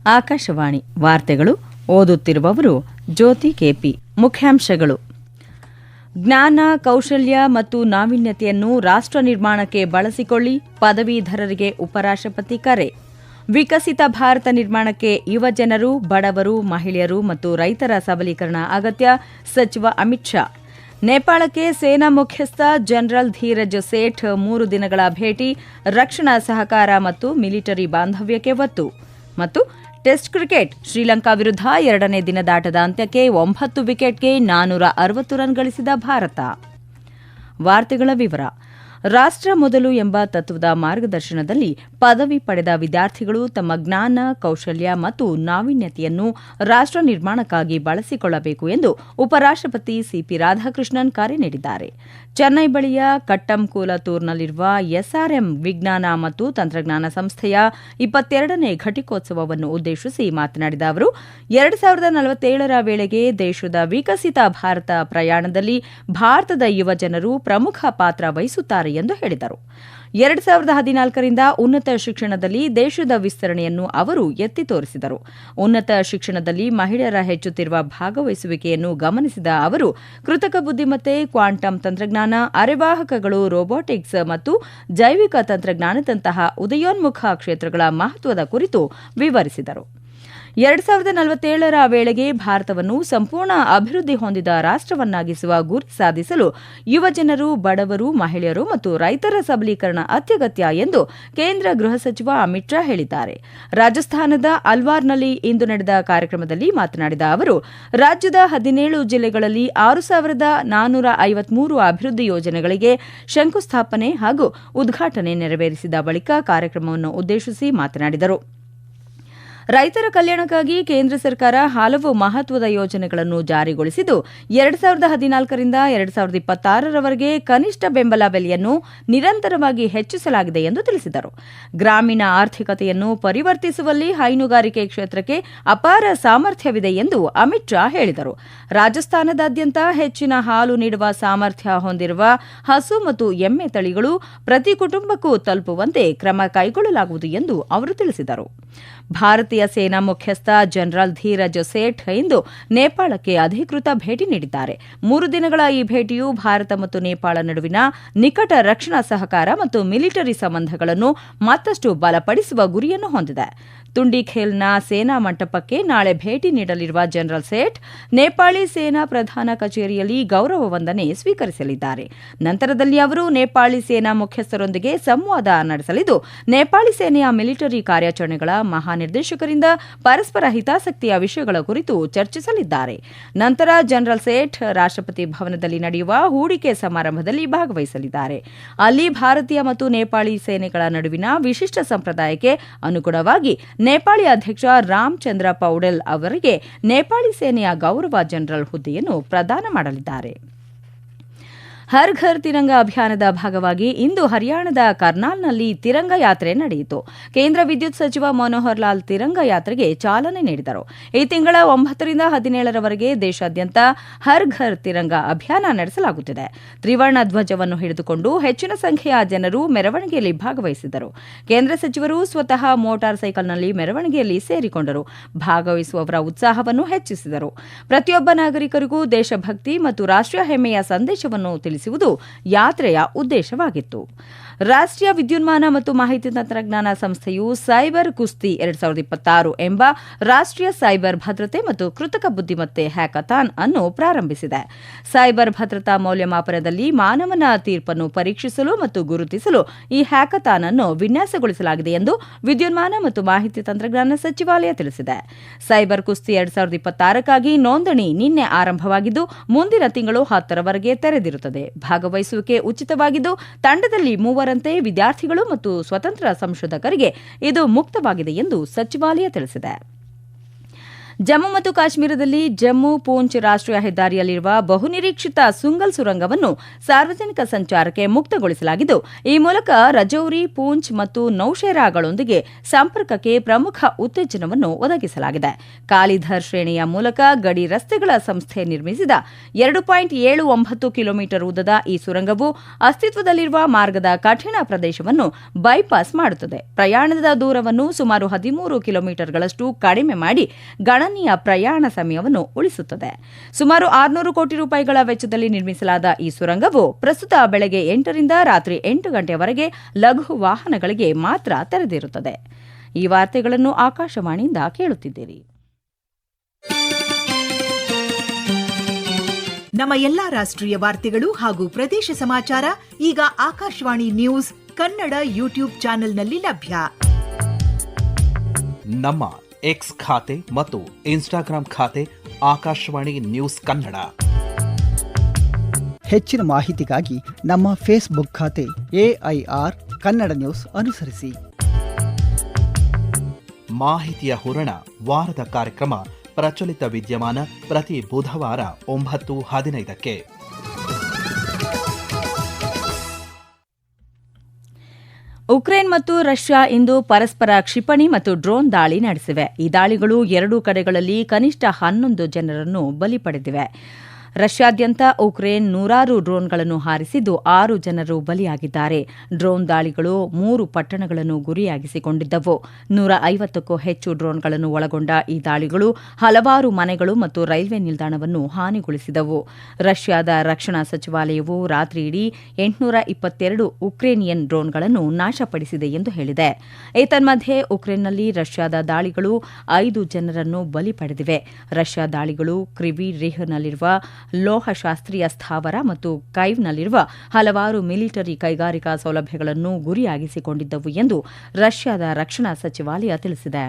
ಆಕಾಶವಾಣಿ ವಾರ್ತೆಗಳು ಓದುತ್ತಿರುವವರು ಜ್ಯೋತಿ ಕೆಪಿ. ಮುಖ್ಯಾಂಶಗಳು: ಜ್ಞಾನ, ಕೌಶಲ್ಯ ಮತ್ತು ನಾವೀನ್ಯತೆಯನ್ನು ರಾಷ್ಟ್ರ ನಿರ್ಮಾಣಕ್ಕೆ ಬಳಸಿಕೊಳ್ಳಿ, ಪದವೀಧರರಿಗೆ ಉಪರಾಷ್ಟ್ರಪತಿ ಕರೆ. ವಿಕಸಿತ ಭಾರತ ನಿರ್ಮಾಣಕ್ಕೆ ಯುವಜನರು, ಬಡವರು, ಮಹಿಳೆಯರು ಮತ್ತು ರೈತರ ಸಬಲೀಕರಣ ಅಗತ್ಯ, ಸಚಿವ ಅಮಿತ್ ಶಾ. ನೇಪಾಳಕ್ಕೆ ಸೇನಾ ಮುಖ್ಯಸ್ಥ ಜನರಲ್ ಧೀರಜ್ ಸೇಠ್ 3 ದಿನಗಳ ಭೇಟಿ, ರಕ್ಷಣಾ ಸಹಕಾರ ಮತ್ತು ಮಿಲಿಟರಿ ಬಾಂಧವ್ಯಕ್ಕೆ ಒತ್ತು. ಮತ್ತು ಟೆಸ್ಟ್ ಕ್ರಿಕೆಟ್, ಶ್ರೀಲಂಕಾ ವಿರುದ್ಧ 2ನೇ ದಿನದಾಟದ ಅಂತ್ಯಕ್ಕೆ 9 ವಿಕೆಟ್ಗೆ 460 ರನ್ ಗಳಿಸಿದ ಭಾರತ. ವಾರ್ತೆಗಳ ವಿವರ. ರಾಷ್ಟ್ರ ಮೊದಲು ಎಂಬ ತತ್ವದ ಮಾರ್ಗದರ್ಶನದಲ್ಲಿ ಪದವಿ ಪಡೆದ ವಿದ್ಯಾರ್ಥಿಗಳು ತಮ್ಮ ಜ್ಞಾನ, ಕೌಶಲ್ಯ ಮತ್ತು ನಾವೀನ್ಯತೆಯನ್ನು ರಾಷ್ಟ್ರ ನಿರ್ಮಾಣಕ್ಕಾಗಿ ಬಳಸಿಕೊಳ್ಳಬೇಕು ಎಂದು ಉಪರಾಷ್ಟ್ರಪತಿ ಸಿಪಿ ರಾಧಾಕೃಷ್ಣನ್ ಕರೆ ನೀಡಿದ್ದಾರೆ. ಚೆನ್ನೈ ಬಳಿಯ ಕಟ್ಟಂಕೂಲತೂರ್ನಲ್ಲಿರುವ ಎಸ್ಆರ್ಎಂ ವಿಜ್ಞಾನ ಮತ್ತು ತಂತ್ರಜ್ಞಾನ ಸಂಸ್ಥೆಯ 22ನೇ ಘಟಿಕೋತ್ಸವವನ್ನು ಉದ್ದೇಶಿಸಿ ಮಾತನಾಡಿದ ಅವರು, 2047ರ ವೇಳೆಗೆ ದೇಶದ ವಿಕಸಿತ ಭಾರತ ಪ್ರಯಾಣದಲ್ಲಿ ಭಾರತದ ಯುವಜನರು ಪ್ರಮುಖ ಪಾತ್ರ ವಹಿಸುತ್ತಾರೆ ಎಂದು ಹೇಳಿದರು. 2014ರಿಂದ ಉನ್ನತ ಶಿಕ್ಷಣದಲ್ಲಿ ದೇಶದ ವಿಸ್ತರಣೆಯನ್ನು ಅವರು ಎತ್ತಿ ತೋರಿಸಿದರು. ಉನ್ನತ ಶಿಕ್ಷಣದಲ್ಲಿ ಮಹಿಳೆಯರ ಹೆಚ್ಚುತ್ತಿರುವ ಭಾಗವಹಿಸುವಿಕೆಯನ್ನು ಗಮನಿಸಿದ ಅವರು, ಕೃತಕ ಬುದ್ದಿಮತ್ತೆ, ಕ್ವಾಂಟಮ್ ತಂತ್ರಜ್ಞಾನ, ಅರೆವಾಹಕಗಳು, ರೋಬೋಟಿಕ್ಸ್ ಮತ್ತು ಜೈವಿಕ ತಂತ್ರಜ್ಞಾನದಂತಹ ಉದಯೋನ್ಮುಖ ಕ್ಷೇತ್ರಗಳ ಮಹತ್ವದ ಕುರಿತು ವಿವರಿಸಿದರು. 2047ರ ವೇಳೆಗೆ ಭಾರತವನ್ನು ಸಂಪೂರ್ಣ ಅಭಿವೃದ್ಧಿ ಹೊಂದಿದ ರಾಷ್ಟ್ರವನ್ನಾಗಿಸುವ ಗುರಿ ಸಾಧಿಸಲು ಯುವಜನರು, ಬಡವರು, ಮಹಿಳೆಯರು ಮತ್ತು ರೈತರ ಸಬಲೀಕರಣ ಅತ್ಯಗತ್ಯ ಎಂದು ಕೇಂದ್ರ ಗೃಹ ಸಚಿವ ಅಮಿತ್ ಶಾ ಹೇಳಿದ್ದಾರೆ. ರಾಜಸ್ಥಾನದ ಅಲ್ವಾರ್ನಲ್ಲಿ ಇಂದು ನಡೆದ ಕಾರ್ಯಕ್ರಮದಲ್ಲಿ ಮಾತನಾಡಿದ ಅವರು, ರಾಜ್ಯದ 17 ಜಿಲ್ಲೆಗಳಲ್ಲಿ 6,453 ಅಭಿವೃದ್ಧಿ ಯೋಜನೆಗಳಿಗೆ ಶಂಕುಸ್ಥಾಪನೆ ಹಾಗೂ ಉದ್ಘಾಟನೆ ನೆರವೇರಿಸಿದ ಬಳಿಕ ಕಾರ್ಯಕ್ರಮವನ್ನು ಉದ್ದೇಶಿಸಿ ಮಾತನಾಡಿದರು. ರೈತರ ಕಲ್ಯಾಣಕ್ಕಾಗಿ ಕೇಂದ್ರ ಸರ್ಕಾರ ಹಲವು ಮಹತ್ವದ ಯೋಜನೆಗಳನ್ನು ಜಾರಿಗೊಳಿಸಿದ್ದು, 2014ರಿಂದ 2026ರವರೆಗೆ ಕನಿಷ್ಠ ಬೆಂಬಲ ಬೆಲೆಯನ್ನು ನಿರಂತರವಾಗಿ ಹೆಚ್ಚಿಸಲಾಗಿದೆ ಎಂದು ತಿಳಿಸಿದರು. ಗ್ರಾಮೀಣ ಆರ್ಥಿಕತೆಯನ್ನು ಪರಿವರ್ತಿಸುವಲ್ಲಿ ಹೈನುಗಾರಿಕೆ ಕ್ಷೇತ್ರಕ್ಕೆ ಅಪಾರ ಸಾಮರ್ಥ್ಯವಿದೆ ಎಂದು ಅಮಿತ್ ಶಾ ಹೇಳಿದರು. ರಾಜಸ್ಥಾನದಾದ್ಯಂತ ಹೆಚ್ಚಿನ ಹಾಲು ನೀಡುವ ಸಾಮರ್ಥ್ಯ ಹೊಂದಿರುವ ಹಸು ಮತ್ತು ಎಮ್ಮೆ ತಳಿಗಳು ಪ್ರತಿ ಕುಟುಂಬಕ್ಕೂ ತಲುಪುವಂತೆ ಕ್ರಮ ಕೈಗೊಳ್ಳಲಾಗುವುದು ಎಂದು ಅವರು ತಿಳಿಸಿದರು. ಭಾರತೀಯ ಸೇನಾ ಮುಖ್ಯಸ್ಥ ಜನರಲ್ ಧೀರಜ್ ಸೇಠ್ ಇಂದು ನೇಪಾಳಕ್ಕೆ ಅಧಿಕೃತ ಭೇಟಿ ನೀಡಿದ್ದಾರೆ. 3 ದಿನಗಳ ಈ ಭೇಟಿಯು ಭಾರತ ಮತ್ತು ನೇಪಾಳ ನಡುವಿನ ನಿಕಟ ರಕ್ಷಣಾ ಸಹಕಾರ ಮತ್ತು ಮಿಲಿಟರಿ ಸಂಬಂಧಗಳನ್ನು ಮತ್ತಷ್ಟು ಬಲಪಡಿಸುವ ಗುರಿಯನ್ನು ಹೊಂದಿದೆ. ತುಂಡಿಖೇಲ್ನ ಸೇನಾ ಮಂಟಪಕ್ಕೆ ನಾಳೆ ಭೇಟಿ ನೀಡಲಿರುವ ಜನರಲ್ ಸೇಠ್ ನೇಪಾಳಿ ಸೇನಾ ಪ್ರಧಾನ ಕಚೇರಿಯಲ್ಲಿ ಗೌರವ ವಂದನೆ ಸ್ವೀಕರಿಸಲಿದ್ದಾರೆ. ನಂತರದಲ್ಲಿ ಅವರು ನೇಪಾಳಿ ಸೇನಾ ಮುಖ್ಯಸ್ಥರೊಂದಿಗೆ ಸಂವಾದ ನಡೆಸಲಿದ್ದು, ನೇಪಾಳಿ ಸೇನೆಯ ಮಿಲಿಟರಿ ಕಾರ್ಯಾಚರಣೆಗಳ ಮಹಾನಿರ್ದೇಶಕರಿಂದ ಪರಸ್ಪರ ಹಿತಾಸಕ್ತಿಯ ವಿಷಯಗಳ ಕುರಿತು ಚರ್ಚಿಸಲಿದ್ದಾರೆ. ನಂತರ ಜನರಲ್ ಸೇಠ್ ರಾಷ್ಟ್ರಪತಿ ಭವನದಲ್ಲಿ ನಡೆಯುವ ಹೂಡಿಕೆ ಸಮಾರಂಭದಲ್ಲಿ ಭಾಗವಹಿಸಲಿದ್ದಾರೆ. ಅಲ್ಲಿ ಭಾರತೀಯ ಮತ್ತು ನೇಪಾಳಿ ಸೇನೆಗಳ ನಡುವಿನ ವಿಶಿಷ್ಟ ಸಂಪ್ರದಾಯಕ್ಕೆ ಅನುಗುಣವಾಗಿ ನೇಪಾಳಿ ಅಧ್ಯಕ್ಷ ರಾಮಚಂದ್ರ ಪೌಡೆಲ್ ಅವರಿಗೆ ನೇಪಾಳಿ ಸೇನೆಯ ಗೌರವ ಜನರಲ್ ಹುದ್ದೆಯನ್ನು ಪ್ರದಾನ ಮಾಡಲಿದ್ದಾರೆ. ಹರ್ ಘರ್ ತಿರಂಗ ಅಭಿಯಾನದ ಭಾಗವಾಗಿ ಇಂದು ಹರಿಯಾಣದ ಕರ್ನಾಲ್ನಲ್ಲಿ ತಿರಂಗ ಯಾತ್ರೆ ನಡೆಯಿತು. ಕೇಂದ್ರ ವಿದ್ಯುತ್ ಸಚಿವ ಮನೋಹರ್ ಲಾಲ್ ತಿರಂಗ ಯಾತ್ರೆಗೆ ಚಾಲನೆ ನೀಡಿದರು. ಈ ತಿಂಗಳ 9ರಿಂದ 17ರವರೆಗೆ ದೇಶಾದ್ಯಂತ ಹರ್ ಘರ್ ತಿರಂಗ ಅಭಿಯಾನ ನಡೆಸಲಾಗುತ್ತಿದೆ. ತ್ರಿವರ್ಣ ಧ್ವಜವನ್ನು ಹಿಡಿದುಕೊಂಡು ಹೆಚ್ಚಿನ ಸಂಖ್ಯೆಯ ಜನರು ಮೆರವಣಿಗೆಯಲ್ಲಿ ಭಾಗವಹಿಸಿದರು. ಕೇಂದ್ರ ಸಚಿವರು ಸ್ವತಃ ಮೋಟಾರ್ ಸೈಕಲ್ನಲ್ಲಿ ಮೆರವಣಿಗೆಯಲ್ಲಿ ಸೇರಿಕೊಂಡರು. ಭಾಗವಹಿಸುವವರ ಉತ್ಸಾಹವನ್ನು ಹೆಚ್ಚಿಸಿದರು. ಪ್ರತಿಯೊಬ್ಬ ನಾಗರಿಕರಿಗೂ ದೇಶಭಕ್ತಿ ಮತ್ತು ರಾಷ್ಟ್ರೀಯ ಹೆಮ್ಮೆಯ ಸಂದೇಶವನ್ನು ತಿಳಿಸುವುದು ಯಾತ್ರೆಯ ಉದ್ದೇಶವಾಗಿತ್ತು. ರಾಷ್ಟ್ರೀಯ ವಿದ್ಯುನ್ಮಾನ ಮತ್ತು ಮಾಹಿತಿ ತಂತ್ರಜ್ಞಾನ ಸಂಸ್ಥೆಯು ಸೈಬರ್ ಕುಸ್ತಿ 2026 ಎಂಬ ರಾಷ್ಟ್ರೀಯ ಸೈಬರ್ ಭದ್ರತೆ ಮತ್ತು ಕೃತಕ ಬುದ್ದಿಮತ್ತೆ ಹ್ಯಾಕಥಾನ್ ಅನ್ನು ಪ್ರಾರಂಭಿಸಿದೆ. ಸೈಬರ್ ಭದ್ರತಾ ಮೌಲ್ಯಮಾಪನದಲ್ಲಿ ಮಾನವನ ತೀರ್ಪನ್ನು ಪರೀಕ್ಷಿಸಲು ಮತ್ತು ಗುರುತಿಸಲು ಈ ಹ್ಯಾಕಥಾನ್ ಅನ್ನು ವಿನ್ಯಾಸಗೊಳಿಸಲಾಗಿದೆ ಎಂದು ವಿದ್ಯುನ್ಮಾನ ಮತ್ತು ಮಾಹಿತಿ ತಂತ್ರಜ್ಞಾನ ಸಚಿವಾಲಯ ತಿಳಿಸಿದೆ. ಸೈಬರ್ ಕುಸ್ತಿ 2026ಕ್ಕಾಗಿ ನೋಂದಣಿ ನಿನ್ನೆ ಆರಂಭವಾಗಿದ್ದು, ಮುಂದಿನ ತಿಂಗಳು 10ರವರೆಗೆ ತೆರೆದಿರುತ್ತದೆ. ಭಾಗವಹಿಸುವಿಕೆ ಉಚಿತವಾಗಿದ್ದು, ತಂಡದಲ್ಲಿ 3 ವಿದ್ಯಾರ್ಥಿಗಳು ಮತ್ತು ಸ್ವತಂತ್ರ ಸಂಶೋಧಕರಿಗೆ ಇದು ಮುಕ್ತವಾಗಿದೆ ಎಂದು ಸಚಿವಾಲಯ ತಿಳಿಸಿದೆ. ಜಮ್ಮು ಮತ್ತು ಕಾಶ್ಮೀರದಲ್ಲಿ ಜಮ್ಮು ಪೂಂಚ್ ರಾಷ್ಟ್ರೀಯ ಹೆದ್ದಾರಿಯಲ್ಲಿರುವ ಬಹುನಿರೀಕ್ಷಿತ ಸುಂಗಲ್ ಸುರಂಗವನ್ನು ಸಾರ್ವಜನಿಕ ಸಂಚಾರಕ್ಕೆ ಮುಕ್ತಗೊಳಿಸಲಾಗಿದ್ದು ಈ ಮೂಲಕ ರಜೌರಿ, ಪೂಂಚ್ ಮತ್ತು ನೌಶೇರಾಗಳೊಂದಿಗೆ ಸಂಪರ್ಕಕ್ಕೆ ಪ್ರಮುಖ ಉತ್ತೇಜನವನ್ನು ಒದಗಿಸಲಾಗಿದೆ. ಕಾಲಿಧರ್ ಶ್ರೇಣಿಯ ಮೂಲಕ ಗಡಿ ರಸ್ತೆಗಳ ಸಂಸ್ಥೆ ನಿರ್ಮಿಸಿದ 2.79 ಕಿಲೋಮೀಟರ್ ಉದ್ದದ ಈ ಸುರಂಗವು ಅಸ್ತಿತ್ವದಲ್ಲಿರುವ ಮಾರ್ಗದ ಕಠಿಣ ಪ್ರದೇಶವನ್ನು ಬೈಪಾಸ್ ಮಾಡುತ್ತದೆ. ಪ್ರಯಾಣದ ದೂರವನ್ನು ಸುಮಾರು 13 ಕಿಲೋಮೀಟರ್ಗಳಷ್ಟು ಕಡಿಮೆ ಮಾಡಿ ಗಣನೀಯ ಪ್ರಯಾಣ ಸಮಯವನ್ನು ಉಳಿಸುತ್ತದೆ. ಸುಮಾರು 600 ಕೋಟಿ ರೂಪಾಯಿಗಳ ವೆಚ್ಚದಲ್ಲಿ ನಿರ್ಮಿಸಲಾದ ಈ ಸುರಂಗವು ಪ್ರಸ್ತುತ ಬೆಳಗ್ಗೆ 8 ರಿಂದ ರಾತ್ರಿ 8 ಗಂಟೆಯವರೆಗೆ ಲಘು ವಾಹನಗಳಿಗೆ ಮಾತ್ರ ತೆರೆದಿರುತ್ತದೆ. ಈ ವಾರ್ತೆಗಳನ್ನು ಆಕಾಶವಾಣಿಯಿಂದ ಕೇಳುತ್ತಿದ್ದೀರಿ. ನಮ್ಮ ಎಲ್ಲಾ ರಾಷ್ಟ್ರೀಯ ವಾರ್ತೆಗಳು ಹಾಗೂ ಪ್ರದೇಶ ಸಮಾಚಾರ ಈಗ ಆಕಾಶವಾಣಿ ನ್ಯೂಸ್ ಕನ್ನಡ ಯೂಟ್ಯೂಬ್ ಚಾನೆಲ್ನಲ್ಲಿ ಲಭ್ಯ. ನಮ್ಮ ಎಕ್ಸ್ ಖಾತೆ ಮತ್ತು ಇನ್ಸ್ಟಾಗ್ರಾಂ ಖಾತೆ ಆಕಾಶವಾಣಿ ನ್ಯೂಸ್ ಕನ್ನಡ. ಹೆಚ್ಚಿನ ಮಾಹಿತಿಗಾಗಿ ನಮ್ಮ ಫೇಸ್ಬುಕ್ ಖಾತೆ AIR ಕನ್ನಡ ನ್ಯೂಸ್ ಅನುಸರಿಸಿ. ಮಾಹಿತಿಯ ಹೂರಣ ವಾರದ ಕಾರ್ಯಕ್ರಮ ಪ್ರಚಲಿತ ವಿದ್ಯಮಾನ ಪ್ರತಿ ಬುಧವಾರ 9:15ಕ್ಕೆ. ಉಕ್ರೇನ್ ಮತ್ತು ರಷ್ಯಾ ಇಂದು ಪರಸ್ಪರ ಕ್ಷಿಪಣಿ ಮತ್ತು ಡ್ರೋನ್ ದಾಳಿ ನಡೆಸಿವೆ. ಈ ದಾಳಿಗಳು ಎರಡೂ ಕಡೆಗಳಲ್ಲಿ ಕನಿಷ್ಠ 11 ಜನರನ್ನು ಬಲಿ ಪಡೆದಿವೆ. ರಷ್ಯಾದ್ಯಂತ ಉಕ್ರೇನ್ ನೂರಾರು ಡ್ರೋನ್ಗಳನ್ನು ಹಾರಿಸಿದ್ದು 6 ಜನರು ಬಲಿಯಾಗಿದ್ದಾರೆ. ಡ್ರೋನ್ ದಾಳಿಗಳು 3 ಪಟ್ಟಣಗಳನ್ನು ಗುರಿಯಾಗಿಸಿಕೊಂಡಿದ್ದವು. 150ಕ್ಕೂ ಹೆಚ್ಚು ಡ್ರೋನ್ಗಳನ್ನು ಒಳಗೊಂಡ ಈ ದಾಳಿಗಳು ಹಲವಾರು ಮನೆಗಳು ಮತ್ತು ರೈಲ್ವೆ ನಿಲ್ದಾಣವನ್ನು ಹಾನಿಗೊಳಿಸಿದವು. ರಷ್ಯಾದ ರಕ್ಷಣಾ ಸಚಿವಾಲಯವು ರಾತ್ರಿಯಿಡೀ 822 ಉಕ್ರೇನಿಯನ್ ಡ್ರೋನ್ಗಳನ್ನು ನಾಶಪಡಿಸಿದೆ ಎಂದು ಹೇಳಿದೆ. ಏತನ್ಮಧ್ಯೆ ಉಕ್ರೇನ್ನಲ್ಲಿ ರಷ್ಯಾದ ದಾಳಿಗಳು 5 ಜನರನ್ನು ಬಲಿ ಪಡೆದಿವೆ. ರಷ್ಯಾ ದಾಳಿಗಳು ಕ್ರಿವಿ ರಿಹ್ನಲ್ಲಿರುವ ಲೋಹಶಾಸ್ತ್ರೀಯ ಸ್ಥಾವರ ಮತ್ತು ಕೈವ್ನಲ್ಲಿರುವ ಹಲವಾರು ಮಿಲಿಟರಿ ಕೈಗಾರಿಕಾ ಸೌಲಭ್ಯಗಳನ್ನು ಗುರಿಯಾಗಿಸಿಕೊಂಡಿದ್ದವು ಎಂದು ರಷ್ಯಾದ ರಕ್ಷಣಾ ಸಚಿವಾಲಯ ತಿಳಿಸಿದೆ.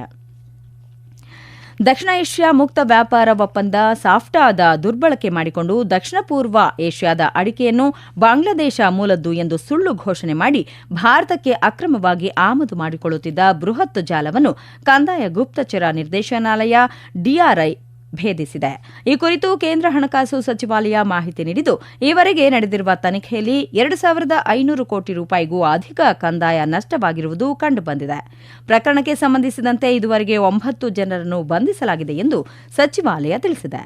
ದಕ್ಷಿಣ ಏಷ್ಯಾ ಮುಕ್ತ ವ್ಯಾಪಾರ ಒಪ್ಪಂದ ಸಾಫ್ಟಾದ ದುರ್ಬಳಕೆ ಮಾಡಿಕೊಂಡು ದಕ್ಷಿಣ ಪೂರ್ವ ಏಷ್ಯಾದ ಅಡಿಕೆಯನ್ನು ಬಾಂಗ್ಲಾದೇಶ ಮೂಲದ್ದು ಎಂದು ಸುಳ್ಳು ಘೋಷಣೆ ಮಾಡಿ ಭಾರತಕ್ಕೆ ಅಕ್ರಮವಾಗಿ ಆಮದು ಮಾಡಿಕೊಳ್ಳುತ್ತಿದ್ದ ಬೃಹತ್ ಜಾಲವನ್ನು ಕಂದಾಯ ಗುಪ್ತಚರ ನಿರ್ದೇಶನಾಲಯ DRI ಭೇದಿಸಿದೆ. ಈ ಕುರಿತು ಕೇಂದ್ರ ಹಣಕಾಸು ಸಚಿವಾಲಯ ಮಾಹಿತಿ ನೀಡಿದ್ದು, ಈವರೆಗೆ ನಡೆದಿರುವ ತನಿಖೆಯಲ್ಲಿ 2,500 ಕೋಟಿ ರೂಪಾಯಿಗೂ ಅಧಿಕ ಕಂದಾಯ ನಷ್ಟವಾಗಿರುವುದು ಕಂಡುಬಂದಿದೆ. ಪ್ರಕರಣಕ್ಕೆ ಸಂಬಂಧಿಸಿದಂತೆ ಇದುವರೆಗೆ 9 ಜನರನ್ನು ಬಂಧಿಸಲಾಗಿದೆ ಎಂದು ಸಚಿವಾಲಯ ತಿಳಿಸಿದೆ.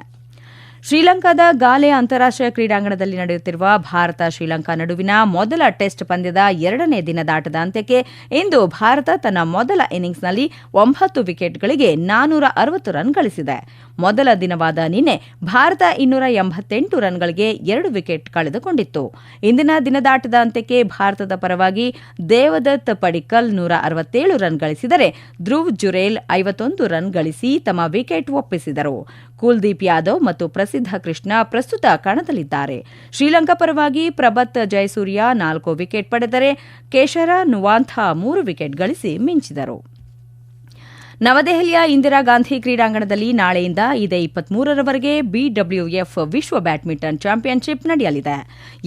ಶ್ರೀಲಂಕಾದ ಗಾಲೆ ಅಂತಾರಾಷ್ಟ್ರೀಯ ಕ್ರೀಡಾಂಗಣದಲ್ಲಿ ನಡೆಯುತ್ತಿರುವ ಭಾರತ ಶ್ರೀಲಂಕಾ ನಡುವಿನ ಮೊದಲ ಟೆಸ್ಟ್ ಪಂದ್ಯದ 2ನೇ ದಿನದಾಟದ ಅಂತ್ಯಕ್ಕೆ ಇಂದು ಭಾರತ ತನ್ನ ಮೊದಲ ಇನ್ನಿಂಗ್ಸ್ನಲ್ಲಿ 9 ವಿಕೆಟ್ಗಳಿಗೆ 460 ರನ್ ಗಳಿಸಿದೆ. ಮೊದಲ ದಿನವಾದ ನಿನ್ನೆ ಭಾರತ 288 ರನ್ಗಳಿಗೆ 2 ವಿಕೆಟ್ ಕಳೆದುಕೊಂಡಿತ್ತು. ಇಂದಿನ ದಿನದಾಟದ ಅಂತ್ಯಕ್ಕೆ ಭಾರತದ ಪರವಾಗಿ ದೇವದತ್ ಪಡಿಕ್ಕಲ್ 167 ರನ್ ಗಳಿಸಿದರೆ ಧ್ರುವ್ ಜುರೇಲ್ 51 ರನ್ ಗಳಿಸಿ ತಮ್ಮ ವಿಕೆಟ್ ಒಪ್ಪಿಸಿದರು. ಕುಲ್ದೀಪ್ ಯಾದವ್ ಮತ್ತು ಪ್ರಸಿದ್ಧ ಕೃಷ್ಣ ಪ್ರಸ್ತುತ ಕಣದಲ್ಲಿದ್ದಾರೆ. ಶ್ರೀಲಂಕಾ ಪರವಾಗಿ ಪ್ರಭತ್ ಜಯಸೂರ್ಯ 4 ವಿಕೆಟ್ ಪಡೆದರೆ ಕೇಶರ ನುವಾಂಥ 3 ವಿಕೆಟ್ ಗಳಿಸಿ ಮಿಂಚಿದರು. ನವದೆಹಲಿಯ ಇಂದಿರಾ ಗಾಂಧಿ ಕ್ರೀಡಾಂಗಣದಲ್ಲಿ ನಾಳೆಯಿಂದ ಇದೇ 23ರವರೆಗೆ BWF ವಿಶ್ವ ಬ್ಯಾಡ್ಮಿಂಟನ್ ಚಾಂಪಿಯನ್ಶಿಪ್ ನಡೆಯಲಿದೆ.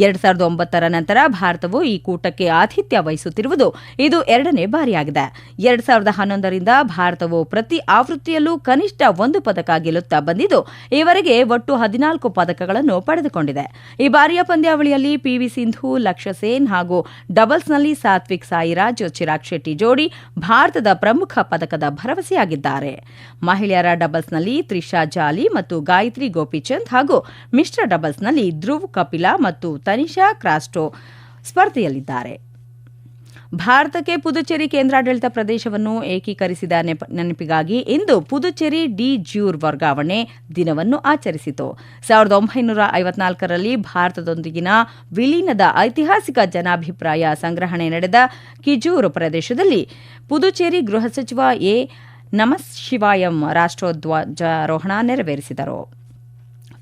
2009ರ ನಂತರ ಭಾರತವು ಈ ಕೂಟಕ್ಕೆ ಆತಿಥ್ಯ ವಹಿಸುತ್ತಿರುವುದು ಇದು 2ನೇ ಬಾರಿಯಾಗಿದೆ. 2011ರಿಂದ ಭಾರತವು ಪ್ರತಿ ಆವೃತ್ತಿಯಲ್ಲೂ ಕನಿಷ್ಠ 1 ಪದಕ ಗೆಲ್ಲುತ್ತಾ ಬಂದಿದ್ದು ಈವರೆಗೆ ಒಟ್ಟು 14 ಪದಕಗಳನ್ನು ಪಡೆದುಕೊಂಡಿದೆ. ಈ ಬಾರಿಯ ಪಂದ್ಯಾವಳಿಯಲ್ಲಿ PV ಸಿಂಧು, ಲಕ್ಷ್ಯ ಸೇನ್ ಹಾಗೂ ಡಬಲ್ಸ್ನಲ್ಲಿ ಸಾತ್ವಿಕ್ ಸಾಯಿರಾಜ್, ಚಿರಾಗ್ ಶೆಟ್ಟಿ ಜೋಡಿ ಭಾರತದ ಪ್ರಮುಖ ಪದಕದ ಭರವಸೆಯಾಗಿದ್ದಾರೆ. ಮಹಿಳೆಯರ ಡಬಲ್ಸ್ನಲ್ಲಿ ತ್ರಿಷಾ ಜಾಲಿ ಮತ್ತು ಗಾಯತ್ರಿ ಗೋಪಿಚಂದ್ ಹಾಗೂ ಮಿಶ್ರ ಡಬಲ್ಸ್ನಲ್ಲಿ ಧ್ರುವ್ ಕಪಿಲಾ ಮತ್ತು ತನಿಷಾ ಕ್ರಾಸ್ಟೋ ಸ್ಪರ್ಧೆಯಲ್ಲಿದ್ದಾರೆ. ಭಾರತಕ್ಕೆ ಪುದುಚೇರಿ ಕೇಂದ್ರಾಡಳಿತ ಪ್ರದೇಶವನ್ನು ಏಕೀಕರಿಸಿದ ನೆನಪಿಗಾಗಿ ಇಂದು ಪುದುಚೇರಿ ಡಿ ಜ್ಯೂರ್ ವರ್ಗಾವಣೆ ದಿನವನ್ನು ಆಚರಿಸಿತು. 1954ರಲ್ಲಿ ಭಾರತದೊಂದಿಗಿನ ವಿಲೀನದ ಐತಿಹಾಸಿಕ ಜನಾಭಿಪ್ರಾಯ ಸಂಗ್ರಹಣೆ ನಡೆದ ಕಿಜೂರ್ ಪ್ರದೇಶದಲ್ಲಿ ಪುದುಚೇರಿ ಗೃಹ ಸಚಿವ ಎ ನಮಃಶಿವಾಯಂ ರಾಷ್ಟ್ರೋಧ್ವಜಾರೋಹಣ ನೆರವೇರಿಸಿದರು.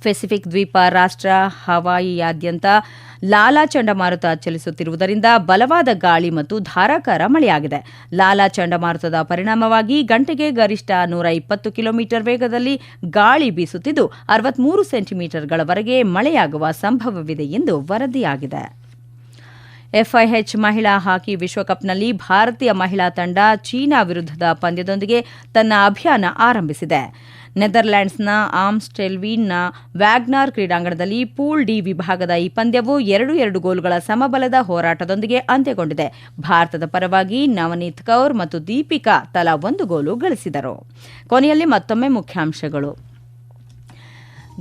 ಪೆಸಿಫಿಕ್ ದ್ವೀಪ ರಾಷ್ಟ್ರ ಹವಾಯಿಯಾದ್ಯಂತ ಲಾಲಾ ಚಂಡಮಾರುತ ಚಲಿಸುತ್ತಿರುವುದರಿಂದ ಬಲವಾದ ಗಾಳಿ ಮತ್ತು ಧಾರಾಕಾರ ಮಳೆಯಾಗಿದೆ. ಲಾಲಾ ಚಂಡಮಾರುತದ ಪರಿಣಾಮವಾಗಿ ಗಂಟೆಗೆ ಗರಿಷ್ಠ 120 ಕಿಲೋಮೀಟರ್ ವೇಗದಲ್ಲಿ ಗಾಳಿ ಬೀಸುತ್ತಿದ್ದು 63 ಸೆಂಟಿಮೀಟರ್ಗಳವರೆಗೆ ಮಳೆಯಾಗುವ ಸಂಭವವಿದೆ ಎಂದು ವರದಿಯಾಗಿದೆ. FIH ಮಹಿಳಾ ಹಾಕಿ ವಿಶ್ವಕಪ್ನಲ್ಲಿ ಭಾರತೀಯ ಮಹಿಳಾ ತಂಡ ಚೀನಾ ವಿರುದ್ಧದ ಪಂದ್ಯದೊಂದಿಗೆ ತನ್ನ ಅಭಿಯಾನ ಆರಂಭಿಸಿದೆ. ನೆದರ್ಲ್ಯಾಂಡ್ಸ್ನ ಆಮ್ಸ್ಟೆಲ್ವೀನ್ನ ವ್ಯಾಗ್ನಾರ್ ಕ್ರೀಡಾಂಗಣದಲ್ಲಿ ಪೂಲ್ ಡಿ ವಿಭಾಗದ ಈ ಪಂದ್ಯವು 2-2 ಗೋಲುಗಳ ಸಮಬಲದ ಹೋರಾಟದೊಂದಿಗೆ ಅಂತ್ಯಗೊಂಡಿದೆ. ಭಾರತದ ಪರವಾಗಿ ನವನೀತ್ ಕೌರ್ ಮತ್ತು ದೀಪಿಕಾ ತಲಾ 1 ಗೋಲು ಗಳಿಸಿದರು. ಕೊನೆಯಲ್ಲಿ ಮತ್ತೊಮ್ಮೆ ಮುಖ್ಯಾಂಶಗಳು.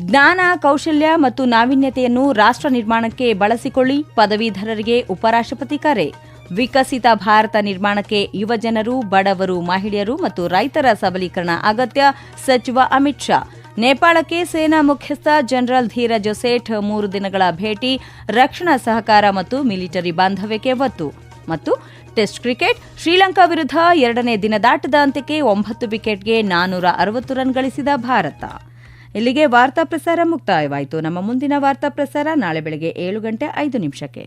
ಜ್ಞಾನ, ಕೌಶಲ್ಯ ಮತ್ತು ನಾವೀನ್ಯತೆಯನ್ನು ರಾಷ್ಟ್ರ ನಿರ್ಮಾಣಕ್ಕೆ ಬಳಸಿಕೊಳ್ಳಿ, ಪದವೀಧರರಿಗೆ ಉಪರಾಷ್ಟ್ರಪತಿ ಕರೆ. ವಿಕಸಿತ ಭಾರತ ನಿರ್ಮಾಣಕ್ಕೆ ಯುವಜನರು, ಬಡವರು, ಮಹಿಳೆಯರು ಮತ್ತು ರೈತರ ಸಬಲೀಕರಣ ಅಗತ್ಯ, ಸಚಿವ ಅಮಿತ್ ಶಾ. ನೇಪಾಳಕ್ಕೆ ಸೇನಾ ಮುಖ್ಯಸ್ಥ ಜನರಲ್ ಧೀರಜ್ ಸೇಠ್ 3 ದಿನಗಳ ಭೇಟಿ, ರಕ್ಷಣಾ ಸಹಕಾರ ಮತ್ತು ಮಿಲಿಟರಿ ಬಾಂಧವ್ಯಕ್ಕೆ ಒತ್ತು. ಮತ್ತು ಟೆಸ್ಟ್ ಕ್ರಿಕೆಟ್, ಶ್ರೀಲಂಕಾ ವಿರುದ್ಧ 2ನೇ ದಿನದಾಟದ ಅಂತ್ಯಕ್ಕೆ 9 ವಿಕೆಟ್ಗೆ 460 ರನ್ ಗಳಿಸಿದ ಭಾರತ. ಇಲ್ಲಿಗೆ ವಾರ್ತಾ ಪ್ರಸಾರ ಮುಕ್ತಾಯವಾಯಿತು. ನಮ್ಮ ಮುಂದಿನ ವಾರ್ತಾ ಪ್ರಸಾರ ನಾಳೆ ಬೆಳಗ್ಗೆ 7:05 ನಿಮಿಷಕ್ಕೆ.